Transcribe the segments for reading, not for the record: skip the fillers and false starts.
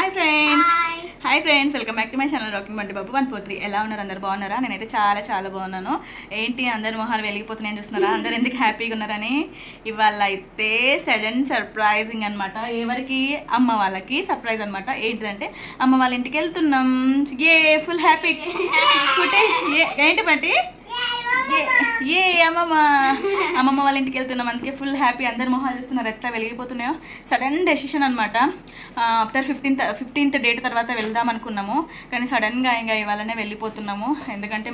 Hi friends welcome back to my channel rocking Bunty Babu 143. ఎలా ఉన్నారు? అందరు బాగున్నారా? నేనైతే చాలా బాగున్నాను. ఏంటి అందరు మొహాలు వెలిగిపోతున్నాయని చూస్తున్నారా? అందరు ఎందుకు హ్యాపీగా ఉన్నారని. ఇవాళ అయితే సడన్ సర్ప్రైజింగ్ అనమాట. ఎవరికి? అమ్మ వాళ్ళకి సర్ప్రైజ్ అనమాట. ఏంటిదంటే అమ్మ వాళ్ళ ఇంటికి వెళ్తున్నాం. ఏ ఫుల్ హ్యాపీ. ఏంటి బట్టి ఏ అమ్మమ్మ వాళ్ళ ఇంటికి వెళ్తున్నాం, అందుకే ఫుల్ హ్యాపీ. అందరు మొహాలు చూస్తున్నారు ఎట్లా వెలిగిపోతున్నాయో. సడన్ డెసిషన్ అనమాట. ఆఫ్టర్ 15th డేట్ తర్వాత వెళ్దాం అనుకున్నాము, కానీ సడన్గా ఇంకా ఇవాళనే వెళ్ళిపోతున్నాము. ఎందుకంటే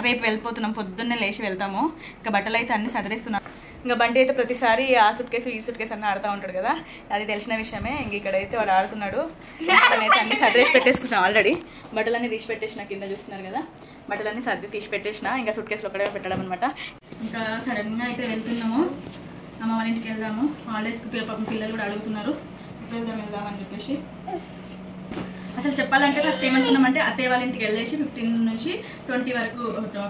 రేపు వెళ్ళిపోతున్నాం, పొద్దున్నే లేచి వెళ్తాము. ఇంకా బట్టలు అయితే అన్ని సదరిస్తున్నాం. ఇంకా బండి అయితే ప్రతిసారి ఆ సూట్ కేసు ఈ సూట్ కేసు అన్నీ ఆడుతూ ఉంటాడు కదా, అది తెలిసిన విషయమే. ఇంక ఇక్కడైతే వాడు ఆడుతున్నాడు. నేనైతే అన్ని సదిరేసి పెట్టేసుకున్నాను. ఆల్రెడీ బట్టలన్నీ తీసి పెట్టేసిన, కింద చూస్తున్నారు కదా, బట్టలన్నీ సర్ది తీసి పెట్టేసిన. ఇంకా సూట్ కేసులో ఒకటే పెట్టడం అనమాట. ఇంకా సడన్గా అయితే వెళ్తున్నాము. అమ్మ వాళ్ళ ఇంటికి వెళ్దాము. హాలిడేస్కి పాపం పిల్లలు కూడా అడుగుతున్నారు ఎప్పుడు వెళ్దామని చెప్పేసి. అసలు చెప్పాలంటే ఫస్ట్ ఏమనుకున్నామంటే అత్తయ్య వాళ్ళ ఇంటికి వెళ్ళేసి 15 నుంచి 20 వరకు,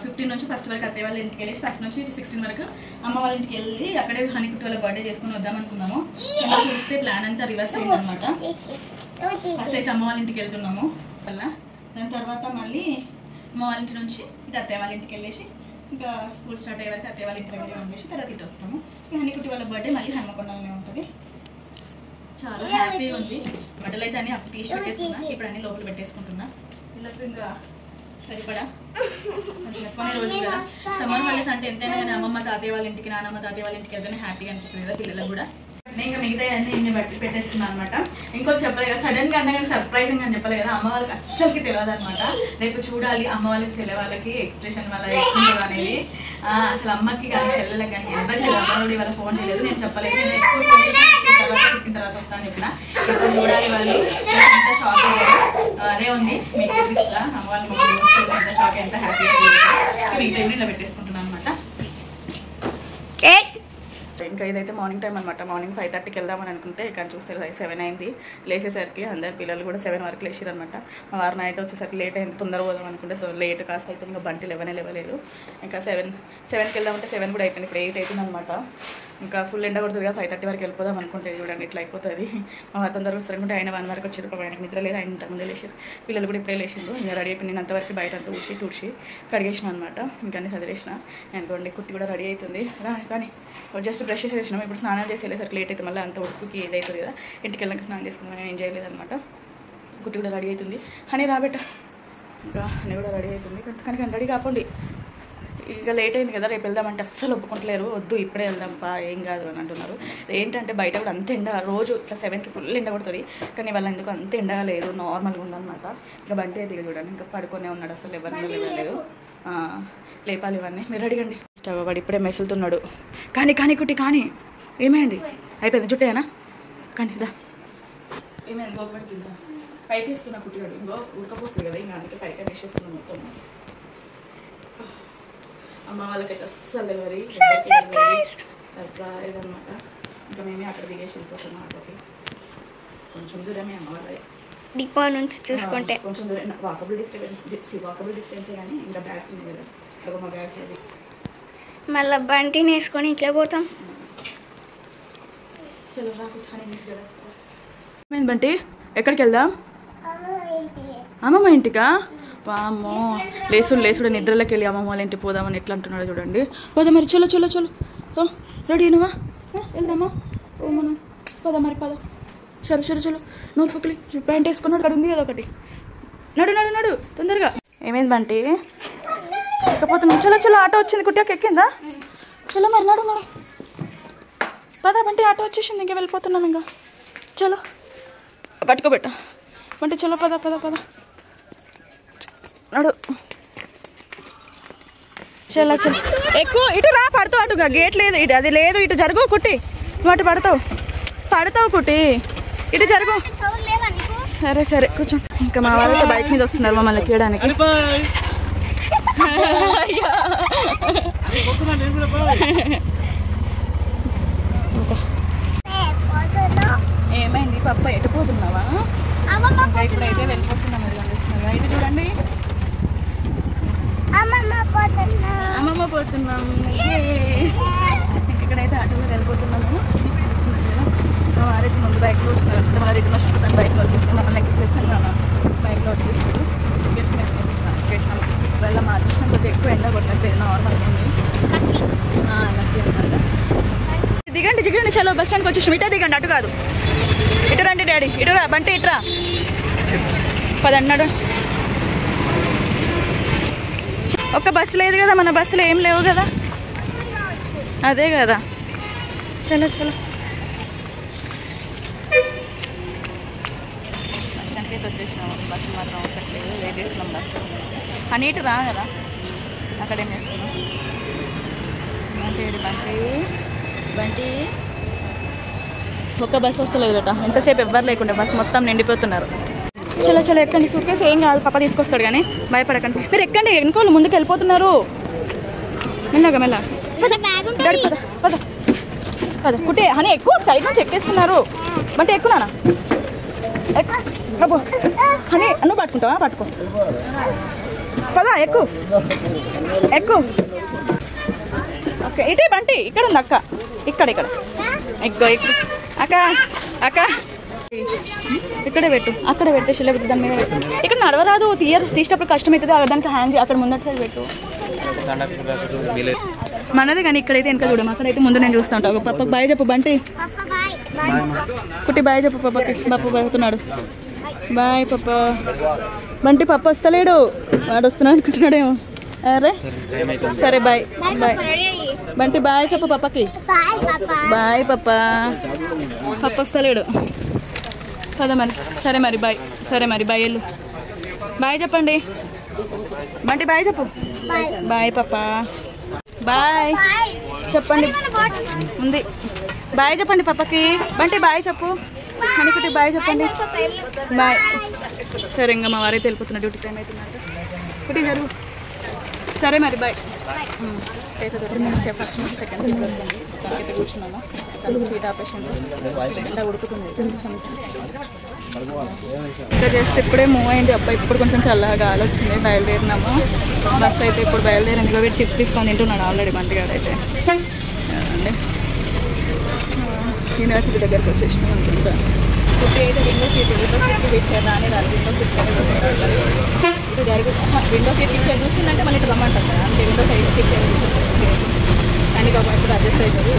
15 నుంచి ఫస్ట్ వరకు అత్తయ్య వాళ్ళ ఇంటికి వెళ్ళేసి ఫస్ట్ నుంచి 16 వరకు అమ్మ వాళ్ళ ఇంటికి వెళ్ళి అక్కడే హనీకుట్టి వాళ్ళ బర్త్డే చేసుకుని వద్దాం అనుకున్నాము. చూస్తే ప్లాన్ అంతా రివర్స్ అయింది అనమాట. ఫస్ట్ అయితే అమ్మ వాళ్ళ ఇంటికి వెళ్తున్నాము. దాని తర్వాత మళ్ళీ అమ్మ వాళ్ళ ఇంటి నుంచి ఇటు అత్తయ్య వాళ్ళ ఇంటికి వెళ్ళేసి ఇంకా స్కూల్ స్టార్ట్ అయ్యే వరకు అత్తయ్య వాళ్ళ ఇంటి దగ్గర ఉండేసి తర్వాత ఇటు వస్తాము. హనీకుట్టి వాళ్ళ బర్త్డే మళ్ళీ హన్మకొండలోనే ఉంటుంది. చాలా హ్యాపీగా ఉంది. బట్టలు అయితే అన్ని అప్పుడు తీసి పెట్టేసుకున్నా, ఇప్పుడు అన్ని లోపల పెట్టేసుకుంటున్నా. పిల్లలకు ఇంకా సరిపడా కొన్ని రోజులు కదా. సమ్మర్ హాలిడేస్ అంటే ఎంతైనా కానీ అమ్మమ్మ తాతయ్య వాళ్ళ ఇంటికి, నానమ్మ తాతయ్య వాళ్ళ ఇంటికి వెళ్తేనే హ్యాపీగా అనిపిస్తుంది కదా పిల్లలకు కూడా. ఇంకా మిగతా అన్ని ఇన్ని బట్టి పెట్టేస్తున్నాను అనమాట. ఇంకోటి చెప్పలేదు కదా, సడన్ గా అన్నా కానీ సర్ప్రైజింగ్ అని చెప్పలేదు కదా. అమ్మ వాళ్ళకి అస్సలకి తెలియదు అనమాట. రేపు చూడాలి అమ్మ వాళ్ళకి చెల్లె వాళ్ళకి ఎక్స్ప్రెషన్ వాళ్ళ ఎక్స్ప్రెషన్ అనేది. అసలు అమ్మకి కానీ చెల్లెలకు కానీ ఎవరికి అమ్మ వాళ్ళ ఫోన్ చేయలేదు, నేను చెప్పలేదు. నేను ఎక్కువ ఫోన్ పుట్టిన తర్వాత వస్తాను చెప్పిన. ఇప్పుడు చూడాలి వాళ్ళు ఎంత షాక్ అయ్యారు. అదే ఉంది మీకు చూపిస్తా. అమ్మ వాళ్ళు ఎంత షాక్, ఎంత హ్యాపీగా మిగతా ఇలా పెట్టేసుకుంటున్నాను అనమాట. ఇంకా ఇదైతే మార్నింగ్ టైం అనమాట. మార్నింగ్ 5:30కి వెళ్దామని అనుకుంటే ఇక్కడ చూస్తే 7 అయింది. లేచేసరికి అందరు పిల్లలు కూడా 7 వరకు లేచారు అనమాట. మా వారు నైట్ వచ్చేసరికి లేట్ అయింది. తొందర పోదాం అనుకుంటే లేట్ కాస్త అయితే ఇంకా బంటి 11 లేవలేదు. ఇంకా 7కి వెళ్దామంటే 7 కూడా అయిపోయింది. ఇప్పుడు 8 అవుతుంది అనమాట. ఇంకా ఫుల్ ఎండ కొడుతుంది కదా. 5:30 వరకు వెళ్ళిపోదాం అనుకుంటే చూడండి ఇట్లా అయిపోతుంది. మా వారు తొందరగా వస్తారనుకుంటే ఆయన 1 వరకు వచ్చారు. ఆయనకు నిద్ర లేదు, ఆయన ఇంతకుముందే లేచారు. పిల్లలు కూడా ఇప్పుడే లేచిండు. ఇంకా రెడీ అయిపోయి నేను అంతవరకు బయట అంతా తుడిచి కడిగేసిన అనమాట. ఇంకా అన్ని చదివేసిన. అనుకోండి కుట్టి కూడా రెడీ అవుతుంది. కానీ జస్ట్ బ్రష్ చేసేసినాం. ఇప్పుడు స్నానం చేసి వెళ్ళేసరికి లేట్ అయితే మళ్ళీ అంత ఉడుకుకి ఇది అవుతుంది కదా. ఇంటికి వెళ్ళాక స్నానం చేసుకున్నాం. నేను ఏం చేయలేదన్నమాట. కుట్టి కూడా రెడీ అవుతుంది. హనీ రాబెట్ట. ఇంకా హనీ కూడా రెడీ అవుతుంది. కానీ రెడీ కాకండి, ఇక లేట్ అయింది కదా. రేపు వెళ్దామంటే అస్సలు ఒప్పుకుంటలేరు. వద్దు ఇప్పుడే వెళ్దాంపా, ఏం కాదు అని అంటున్నారు. ఏంటంటే బయట కూడా అంత ఎండ, రోజు ఇట్లా 7కి ఫుల్ ఎండ పడుతుంది. కానీ వాళ్ళ ఎందుకు అంత ఎండగా లేదు, నార్మల్గా ఉందన్నమాట. ఇంకా బండి అయితే చూడండి ఇంకా పడుకొనే ఉన్నాడు. అసలు ఎవరిని లేవలేదు. లేపాలి ఇవన్నీ. మీరు అడిగండి. స్టవ్ వాడు ఇప్పుడే మెసులుతున్నాడు. కానీ కుట్టి కానీ ఏమైంది? అయిపోయింది జుట్టేనా? కానీ దా ఏమైంది? గోపడుతుందా? పైకి వేస్తున్నా కుట్టి వాడు. ఇంకో ఉడకపోస్తుంది కదా, ఇంకా అందుకే పైకి వేసేస్తున్నాం మొత్తం. అమ్మ వాళ్ళకైతే అస్సలు డెలివరీ సర్ప్రైజ్ అనమాట. ఇంకా మేమే అక్కడ దిగేసి వెళ్ళిపోతున్నాం. ఆటోకి కొంచెం దూరమే అమ్మ వాళ్ళ డిపో నుంచి చూసుకుంటే కొంచెం దూరం. వాకబుల్ డిస్టెన్సే కానీ ఇంకా బ్యాగ్స్ ఉన్నాయి కదా, ఒక మా బ్యాగ్స్ అది మళ్ళీ బంటిని వేసుకొని ఇట్లా పోతాం. చలో రాకుంటే బంటి ఎక్కడికి వెళ్దాం? అమ్మమ్మ ఇంటికా? వామ్మో లేసుడు నిద్రలోకి వెళ్ళి అమ్మమ్మ వాళ్ళ ఇంటికి పోదామని ఎట్లా అంటున్నాడు చూడండి. పోదా మరి. చలో రెడీ అయినవా? వెళ్దామా? ఓ మనం పోదా మరి. పద చలో నోట్ బుక్లు ప్యాంట్ వేసుకున్నాడు. అక్కడ ఉంది కదా ఒకటి. నడు తొందరగా. ఏమైంది బంటి? ఎక్కపోతున్నాం. చలో ఆటో వచ్చింది. కుట్టాక ఎక్కిందా? చలో మరి నడు పద బంటి. ఆటో వచ్చేసింది, ఇంకా వెళ్ళిపోతున్నాం. ఇంకా చలో పట్టుకోబెట్ట బంటి. చలో పద నడు. చలో ఎక్కువ ఇటు రా. పడతావు అటుగా, గేట్ లేదు ఇటు, అది లేదు. ఇటు జరుగు కుట్టి. వాటి పడతావు కుట్టి. ఇటు జరుగు. సరే కూర్చో. ఇంకా మా వాళ్ళతో బైక్ మీద వస్తున్నారు మమ్మల్ని ఎక్కడానికి. ఏమైంది పప్ప? ఎటు పోతున్నావా? ఇప్పుడైతే వెళ్ళిపోతున్నాం. ఇది చూడండి అమ్మమ్మ పోతున్నాం. ఇక్కడైతే ఆటోలో వెళ్ళిపోతున్నాము. మా వారైతే ముందు బైక్లో వస్తున్నారు. మా రిటర్న్ బైక్లో వచ్చేస్తాం. స్టాండ్కి వచ్చేసాం. ఇటే దిగండి, అటు కాదు, ఇటు రండి డాడీ, ఇటు రా బంటి, ఇటురా పదన్నాడు. ఒక్క బస్సు లేదు కదా, మన బస్సులో ఏం లేవు కదా. అదే కదా, చలో చలో. బస్ స్టాండ్కి అయితే వచ్చేసినాము. బస్సు మాత్రం ఒక్కట్లేదు, వెయిట్ చేస్తున్నాం బస్సు. అని ఇటు రా కదా, అక్కడేం చేస్తున్నాం. బంటి బంటి బంటి ఒక్క బస్సు వస్తలేదట, ఎంతసేపు ఎవ్వరు లేకుండా బస్సు మొత్తం నిండిపోతున్నారు. చలో చలో ఎక్కండి, సూట్ కేసు ఏం కాదు, పాప తీసుకొస్తాడు కానీ భయపడకండి. మీరు ఎక్కండి, ఎన్నికోళ్ళు ముందుకు వెళ్ళిపోతున్నారు. మెల్లగా మెల్లగా పద పద పద. కుట్టే హనీ ఎక్కువ సైడ్ నుంచి ఎక్కేస్తున్నారు. అంటే ఎక్కునానా హనీ, నువ్వు పట్టుకుంటావా? పట్టుకో పద, ఎక్కు ఎక్కు. ఓకే ఇటే బంటి, ఇక్కడ ఉంది అక్క, ఇక్కడ ఇక్కడ ఎక్కువ ఎక్కువ అక్క అక్క. ఇక్కడే పెట్టు, అక్కడ పెట్టేసి లేకపోతే దాని మీద పెట్టు. ఇక్కడ నడవరాదు, తీసేటప్పుడు కష్టం అవుతుంది. దానికి హ్యాండ్ అక్కడ ముందటి సైడ్ పెట్టు. మనదే కానీ ఇక్కడైతే వెనక చూడము, అక్కడైతే ముందు నేను చూస్తూ ఉంటాను. పప్పకి బాయ్ చెప్పు బంటి, కుట్టి బాయ్ చెప్పు పప్పకి. పప్పు పోతున్నాడు, బాయ్ పప్ప. బంటి పప్ప వస్తలేడు, వాడు వస్తున్నాడు అనుకుంటున్నాడేమో. అరే సరే బాయ్ బాయ్ బంటి, బాయ్ చెప్పు పప్పకి. బాయ్ పప్ప. పప్ప వస్తలేడు కదా మరి. సరే మరి బాయ్, సరే మరి బాయ్, వెళ్ళు బాయ్ చెప్పండి బంటి, బాయ్ చెప్పు. బాయ్ పప్ప, బాయ్ చెప్పండి. ఉంది బాయ్ చెప్పండి పప్పకి. బంటి బాయ్ చెప్పు. హనుకుటి బాయ్ చెప్పండి. బాయ్. సరే ఇంకా మా వారైతే వెళ్ళిపోతున్నా, డ్యూటీ టైం అవుతున్నట్టు. కుటి జరుగు. సరే మరి బాయ్. ఫస్ట్ నుంచి సెకండ్ సీట్ వరకు దానికైతే కూర్చున్నాను. తనకు సీట్ ఆపరేషన్ ఎండ ఉడుకుతుంది. ఇంకా జస్ట్ ఇప్పుడే మూవ్ అయింది అబ్బాయి. ఇప్పుడు కొంచెం చల్లగా గాలి వచ్చింది, బయలుదేరినాము. బస్సు అయితే ఇప్పుడు బయలుదేరింది. ఇంకా వీటి చిప్స్ తీసుకొని తింటున్నాడు ఆల్రెడీ బంటిగాడు అయితే. అండి యూనివర్సిటీ దగ్గరకు వచ్చేసినాం అనుకుంటా. కుట్టి అయితే విండో సీట్ ఇచ్చారు, రాని రాదు. విండో సీట్ ఇటు జరిగి విండో సీట్ ఇచ్చారు చూసిందంటే మళ్ళీ ఇటు రమ్మంటారు కదా, అంటే విండో సైడ్ ఇచ్చారు కానీ బాబా ఇప్పుడు అడ్జస్ట్ అవుతుంది.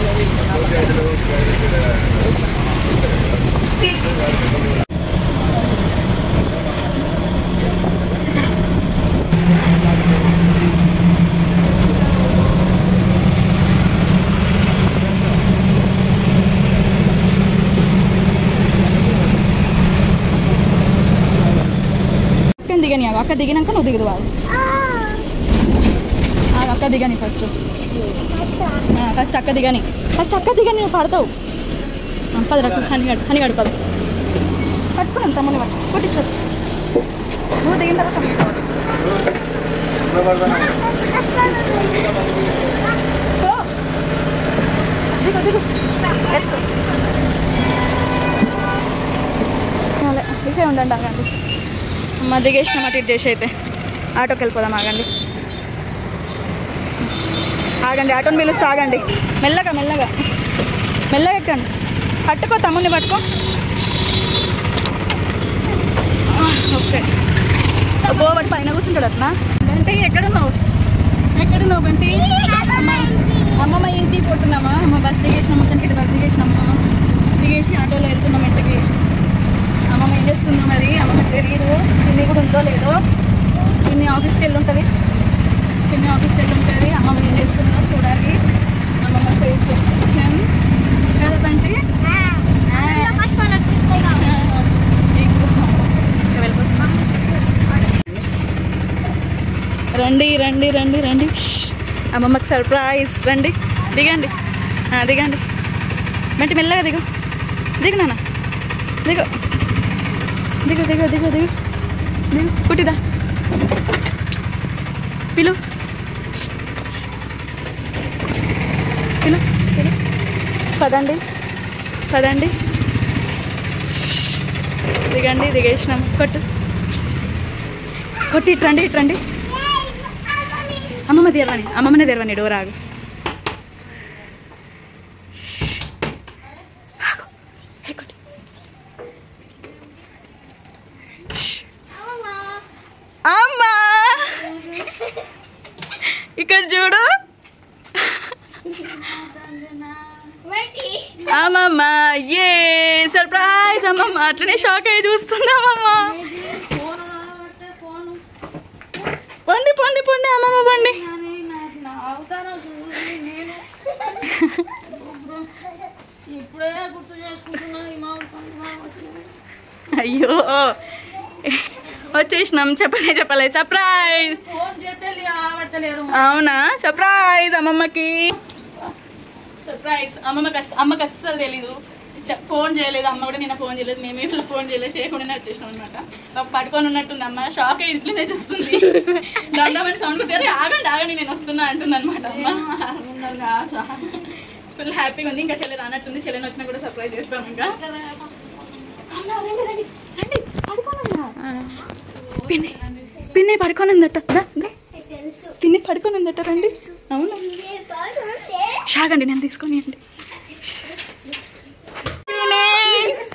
దిగని అక్క, దిగినాక నువ్వు దిగుదు వాళ్ళు. అక్క దిగని ఫస్ట్ అక్క దిగని, నువ్వు పడతావు. పదరకు హనిగాడు పద పట్టుకున్నాను తమ్ముని పట్టు కొట్టించదు. నువ్వు దిగిన తర్వాత దిగు దిగు ఇదే ఉండండి. ఆగండి అమ్మ, దిగేసిన అటు ఇటు చేసి అయితే ఆటోకి వెళ్ళిపోదాం. ఆగండి ఆగండి, ఆటోని పిలుస్తా. ఆగండి, మెల్లగా మెల్లగా మెల్లగా ఎక్కండి. పట్టుకో తమ్ముడిని పట్టుకో. ఓకే అబ్బో, వాటి పైన కూర్చుంటాడు అట్లా. బంటి ఎక్కడున్నావు? ఎక్కడున్నావు బంటి? అమ్మమ్మ ఇంటికి పోతున్నామా? అమ్మ బస్ దిగేసినాం, మొత్తానికి బస్ దిగేసినాము. దిగేసి ఆటోలో వెళ్తున్నాం ఇంటికి. అమ్మమ్మ ఏం చేస్తుందో మరి, అమ్మమ్మకి తెలియదు. పిన్ని కూడా ఉందో లేదో. పిన్ని ఆఫీస్కి వెళ్ళి ఉంటుంది, అమ్మమ్మ ఏం చేస్తుందో చూడాలి. అమ్మమ్మ ఫేస్ ఎక్స్ప్రెషన్ కదా బంటి. రండి రండి రండి రండి, అమ్మమ్మకి సర్ప్రైజ్. రండి దిగండి, దిగండి బంటి, మెల్లగా దిగు. దిగు నాన్న, దిగు దిగు దిగు దిగు దిగు దిగు. కుట్టిదా పిలు పిలు పిలు. పదండి పదండి, దిగండి. దిగేసినాం. కొట్టి ఇట్రండి ఇట్రండి. అమ్మమ్మ తెరవని, అమ్మమ్మనే తెరవని. డోర్ ఆగు. అమ్మా ఇక్కడ చూడు. అమ్మమ్మ అమ్మమ్మ అట్లనే షాక్ అయ్యి చూస్తుంది అమ్మమ్మ. పండి పండి పండి అమ్మమ్మ పండి. అయ్యో వచ్చేసినాం. చెప్పలే సర్ప్రైజ్. అవునా సర్ప్రైజ్ అమ్మమ్మకి. సర్ప్రైజ్ అమ్మకి అస్సలు తెలీదు. ఫోన్ చేయలేదు అమ్మ కూడా. నిన్న ఫోన్ చేయలేదు, మేమే ఫోన్ చేయకుండానే వచ్చేసినాం అనమాట. పడుకొని ఉన్నట్టుంది అమ్మ. షాక్ అయ్యి ఇట్లనే చూస్తుంది. దండమని సౌండ్ కొట్టారు. ఆగండి నేను వస్తున్నా అంటుంది అనమాట అమ్మ. ఫుల్ హ్యాపీగా ఉంది. ఇంకా చెల్లె రానట్టుంది. చెల్లెని వచ్చినా కూడా సర్ప్రైజ్ చేస్తాం. ఇంకా పిన్ని పడుకోనుందట. పిన్ని పడుకోనుందట. రండి. అవును షాగండి నేను తీసుకొని అండి.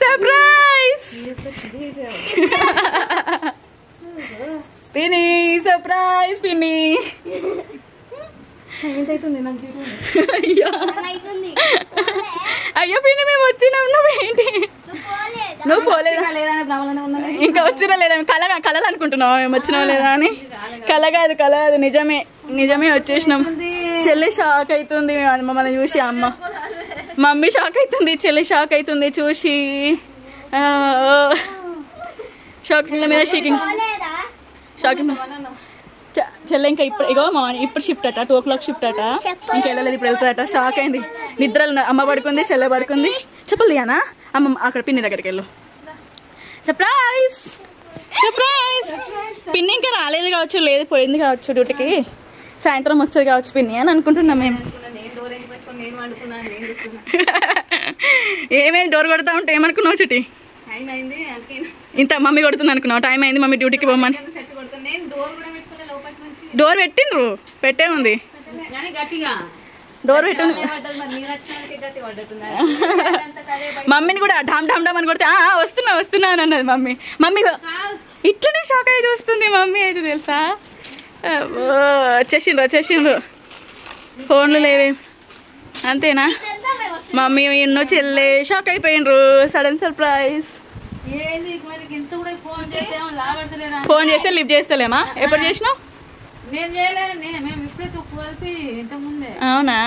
సర్ప్రైజ్ పిన్ని. సర్ప్రైజ్ పిన్ని. అయ్యో పిన్ని మేము వచ్చినాం. నువ్వేంటి నువ్వు పోలేదా? ఇంకా వచ్చినా లేదా? కళలు అనుకుంటున్నావు మేము వచ్చినావు లేదా అని. కళ కాదు నిజమే వచ్చేసినాం. చెల్లి షాక్ అవుతుంది మమ్మల్ని చూసి. మమ్మీ షాక్ అవుతుంది, చెల్లి షాక్ అవుతుంది చూసి. షాకింగ్ మీద షాకింగ్. చెల్లె ఇంకా ఇప్పుడు షిఫ్ట్ అట. 2 o'clock షిఫ్ట్ అట. ఇంకా వెళ్ళలేదు, ఇప్పుడు వెళ్తుందట. షాక్ అయింది. నిద్రలు అమ్మ పడుకుంది, చెల్లె పడుకుంది. చెప్పలు దియానా అమ్మ అక్కడ పిన్ని దగ్గరికి వెళ్ళు. సర్ప్రైజ్ పిన్ని ఇంకా రాలేదు కావచ్చు, లేదు పోయింది కావచ్చు డ్యూటీకి. సాయంత్రం వస్తుంది కావచ్చు పిన్ని అని అనుకుంటున్నాం మేము. ఏమైంది డోర్ కొడతా ఉంటే ఏమనుకున్నావు చుట్టి? ఇంత మమ్మీ కొడుతుంది అనుకున్నావు? టైం అయింది మమ్మీ డ్యూటీకి పోమని. డోర్ పెట్టే ఉంది. డోర్ పెట్టింది. మమ్మీని కూడా ఢామ్ అని కొడితే వస్తున్నా అని అన్నది మమ్మీ. ఇట్లనే షాక్ అయ్యి చూస్తుంది మమ్మీ అయితే తెలుసా. వచ్చేసిండ్రు. ఫోన్లు లేవే అంతేనా? మమ్మీ ఎన్నో చెల్లె షాక్ అయిపోయిండ్రు. Sudden surprise. ఫోన్ చేస్తే లిఫ్ట్ చేస్తలేమా? ఎప్పుడు చేసినావు? అవునా?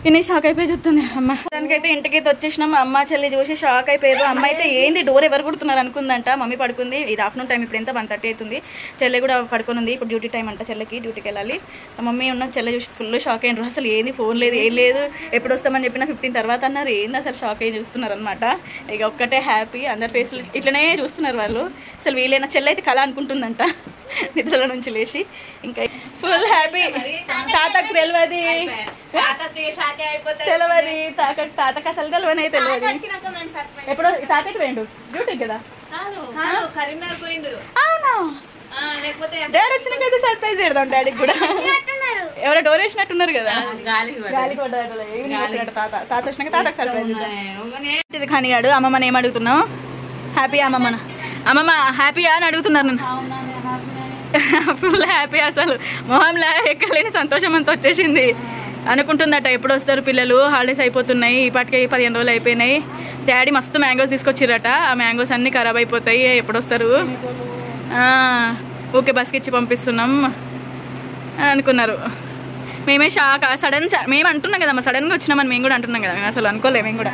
పిన్ని షాక్ అయిపోయి చూస్తుంది అమ్మ. దానికైతే ఇంటికైతే వచ్చేసినాం. అమ్మ చెల్లి చూసి షాక్ అయిపోయారు. అమ్మ అయితే ఏంది డోర్ ఎవరు కొడుతున్నారు అనుకుందంట. మమ్మీ పడుకుంది. ఇది ఆఫ్టర్నూన్ టైం. ఇప్పుడు ఎంత 1:30 అవుతుంది. చెల్లె కూడా పడుకొని ఉంది. ఇప్పుడు డ్యూటీ టైం అంట చెల్లెకి. డ్యూటీకి వెళ్ళాలి. మమ్మీ ఉన్న చెల్లె చూసి ఫుల్ షాక్ అయినారు. అసలు ఏంది ఫోన్ లేదు ఏం లేదు. ఎప్పుడు వస్తామని చెప్పిన 15 తర్వాత అన్నారు. ఏంది అసలు షాక్ అయ్యి చూస్తున్నారు అనమాట. ఇక ఒక్కటే హ్యాపీ. అందరి ఫేస్లు ఇట్లనే చూస్తున్నారు వాళ్ళు. అసలు వీలైనా చెల్లె అయితే కళ అనుకుంటుందంట నిద్రలో నుంచి లేచి. ఇంకా ఫుల్ హ్యాపీ. తాతకు తెలియదు తాతకు అసలు తెలియదు. ఎప్పుడో తాతకి పోయిండు డ్యూటీకి కదా. అవునా? డాడీ వచ్చినాకైతే సర్ప్రైజ్ పెడదాం డాడీకి కూడా. ఎవరో డోర్ వేసినట్టున్నారు కదా. తాత వచ్చినాక తాతకు సర్ప్రైజ్. ఇది ఖానిగాడు. అమ్మమ్మని ఏం అడుగుతున్నావు? హ్యాపీయా అమ్మమ్మ హ్యాపీయా అని అడుగుతున్నారు నన్ను. Full happy. అసలు మొహంలా ఎక్కలేని సంతోషం అంతా వచ్చేసింది. అనుకుంటుందట ఎప్పుడు వస్తారు పిల్లలు, హాలిడేస్ అయిపోతున్నాయి, ఇప్పటికే 15 రోజులు అయిపోయినాయి. డాడీ మస్తు మ్యాంగోస్ తీసుకొచ్చిరట. ఆ మ్యాంగోస్ అన్నీ ఖరాబ్ అయిపోతాయి, ఎప్పుడు వస్తారు, ఓకే బస్కి ఇచ్చి పంపిస్తున్నాం అనుకున్నారు. మేమే షాక్. మేము అంటున్నాం కదమ్మా, సడన్గా వచ్చినామని మేము కూడా అంటున్నాం కదా. మేము అసలు అనుకోలేము. మేము కూడా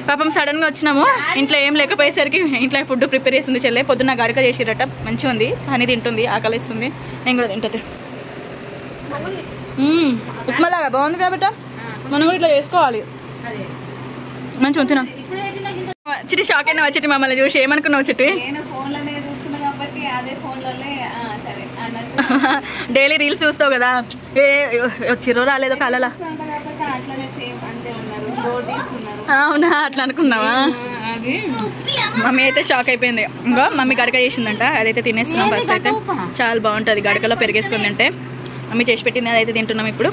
పాపం సడన్గా వచ్చినాము. ఇంట్లో ఏం లేకపోయేసరికి ఇంట్లో ఫుడ్ ప్రిపేర్ చేస్తుంది చెల్లె. పొద్దున్న గడక చేసిరట, మంచిగా ఉంది. హనీ తింటుంది, ఆకలిస్తుంది. నేను కూడా తింటుంది. ఉప్మాలాగా బాగుంది కాబట్టి మనం కూడా ఇట్లా చేసుకోవాలి. మంచిగా ఉంటున్నాం. చిట్టి షాక్ అయినా చిట్టి మమ్మల్ని చూసి ఏమనుకున్నావు చిట్టి? డైలీ రీల్స్ చూస్తావు కదా, ఏ వచ్చిరో రాలేదో కళలా. అవునా, అట్లా అనుకున్నావా? మమ్మీ అయితే షాక్ అయిపోయింది. ఇంకా మమ్మీ గడక చేసిందంట, అదైతే తినేస్తున్నాం. ఫస్ట్ అయితే చాలా బాగుంటుంది గడకలో పెరిగేసుకుని తింటే. మమ్మీ చేసి పెట్టింది, అదైతే తింటున్నాం. ఇప్పుడు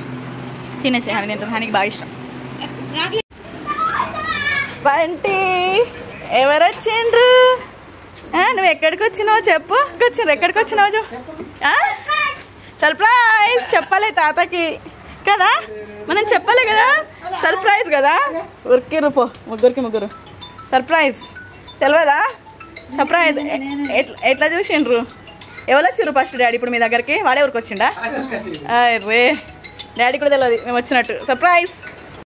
తినేసే హనీ తింటాం, హనీకి బాగా ఇష్టం. వంటి ఎవరు వచ్చిండ్రు? నువ్వు ఎక్కడికి వచ్చినావు చెప్పు. ఎక్కడికి వచ్చినావు? సర్ప్రైజ్ చెప్పలే తాతకి కదా, మనం చెప్పలే కదా. సర్ప్రైజ్ కదా ఉరికిర్రు పో ముగ్గురు సర్ప్రైజ్ తెలియదా సర్ప్రైజ్ ఎట్లా చూసిండ్రు ఎవరు వచ్చిర్రు ఫస్ట్ డాడీ ఇప్పుడు మీ దగ్గరికి వాడే ఊరికి వచ్చిండా రే డాడీ కూడా తెలియదు మేము వచ్చినట్టు సర్ప్రైజ్